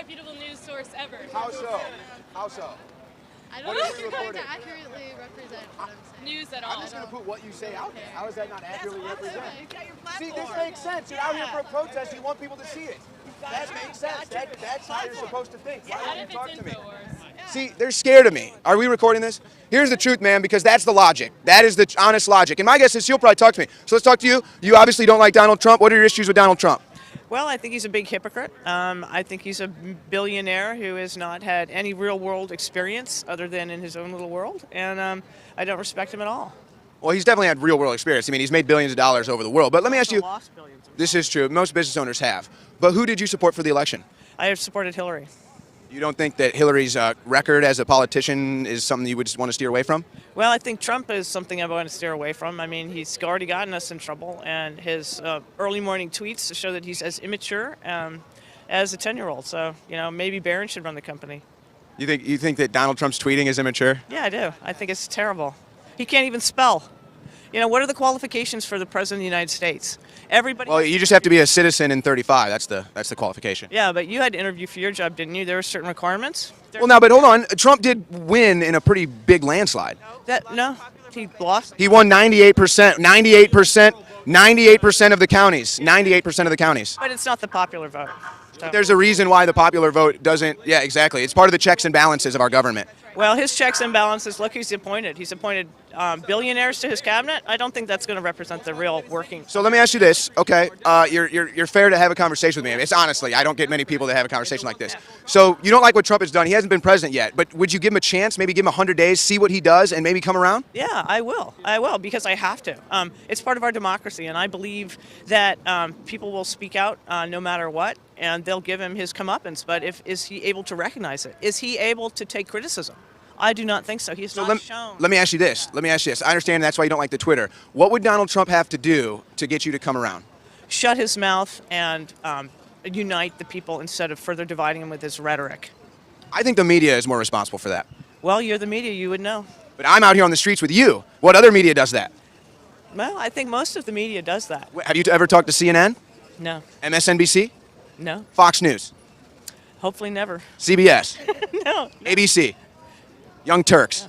reputable news source ever. How so? How so? I don't What know are if we you're going to reporting? accurately represent what I'm saying. News at all. I'm just going to put what you say out there. How is that not accurately represented? See, platform. this makes sense. You're out here for a protest. You want people to see it. That makes sense. That's how you're supposed to think. Why What don't if you talk it's to me? InfoWars? See, they're scared of me. Are we recording this? Here's the truth, man, because that's the logic. That is the honest logic. And my guess is she'll probably talk to me. So let's talk to you. You obviously don't like Donald Trump. What are your issues with Donald Trump? Well, I think he's a big hypocrite. I think he's a billionaire who has not had any real world experience other than in his own little world, and I don't respect him at all. Well, he's definitely had real world experience. I mean, he's made billions of dollars over the world. But let me ask you, Lost billions. this is true. Most business owners have. But who did you support for the election? I have supported Hillary. You don't think that Hillary's record as a politician is something you would just want to steer away from? Well, I think Trump is something I want to steer away from. I mean, he's already gotten us in trouble, and his early morning tweets show that he's as immature as a 10-year-old. So, maybe Barron should run the company. You think that Donald Trump's tweeting is immature? Yeah, I do. I think it's terrible. He can't even spell. What are the qualifications for the President of the United States? Everybody. Well, you just have to be a citizen in 35. That's the qualification. Yeah, but you had to interview for your job, didn't you? There were certain requirements. Well, now, but hold on. Trump did win in a pretty big landslide. No, he lost. He won 98%, 98% of the counties, 98% of the counties. But it's not the popular vote. So. There's a reason why the popular vote doesn't. Yeah, exactly. It's part of the checks and balances of our government. Well, his checks and balances, look who's appointed. He's appointed billionaires to his cabinet. I don't think that's going to represent the real working. So let me ask you this, okay? You're fair to have a conversation with me. It's honestly, I don't get many people that have a conversation like this. So you don't like what Trump has done. He hasn't been president yet, but would you give him a chance? Maybe give him 100 days, see what he does, and maybe come around? Yeah, I will. I will, because I have to. It's part of our democracy, and I believe that people will speak out no matter what, and they'll give him his comeuppance. But is he able to recognize it? Is he able to take criticism? I do not think so. He's not shown. Let me ask you this. I understand that's why you don't like the Twitter. What would Donald Trump have to do to get you to come around? Shut his mouth and unite the people instead of further dividing them with his rhetoric. I think the media is more responsible for that. Well, you're the media. You would know. But I'm out here on the streets with you. What other media does that? Well, I think most of the media does that. Have you ever talked to CNN? No. MSNBC? No. Fox News? Hopefully never. CBS? No. ABC? Young Turks?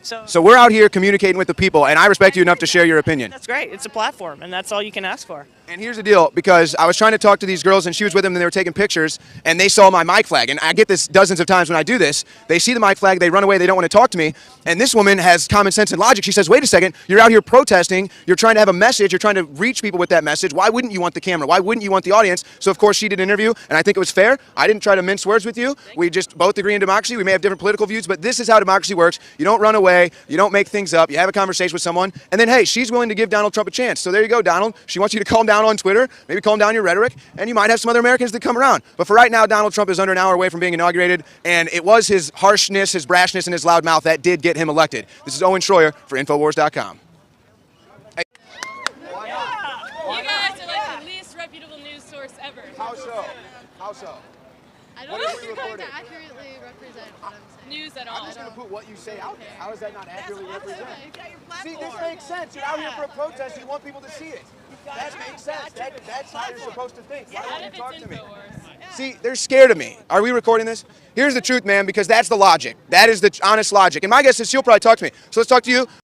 So we're out here communicating with the people, and I respect you enough to share your opinion. that's great. It's a platform, and that's all you can ask for. And here's the deal, because I was trying to talk to these girls, and she was with them, and they were taking pictures, and they saw my mic flag. And I get this dozens of times when I do this. They see the mic flag, they run away, they don't want to talk to me. And this woman has common sense and logic. She says, wait a second, you're out here protesting, you're trying to have a message, you're trying to reach people with that message. Why wouldn't you want the camera? Why wouldn't you want the audience? So, of course, she did an interview, and I think it was fair. I didn't try to mince words with you. We just both agree in democracy. We may have different political views, but this is how democracy works. You don't run away, you don't make things up, you have a conversation with someone, and then, hey, she's willing to give Donald Trump a chance. So there you go, Donald. She wants you to calm down on Twitter, maybe calm down your rhetoric, and you might have some other Americans that come around. But for right now, Donald Trump is under an hour away from being inaugurated, and it was his harshness, his brashness, and his loud mouth that did get him elected. This is Owen Schroyer for Infowars.com. You guys are like the least reputable news source ever. How so? How so? I don't know if you're going to accurately represent what I'm saying. News at all. I'm just going to put what you say out there. How is that not accurately represented? Okay. See, this makes sense. You're out here for a protest. You want people to see it. That makes sense. That's how you're supposed to think. Why What don't you if talk it's to me? InfoWars? See, they're scared of me. Are we recording this? Here's the truth, man, because that's the logic. That is the honest logic. And my guess is she'll probably talk to me. So let's talk to you.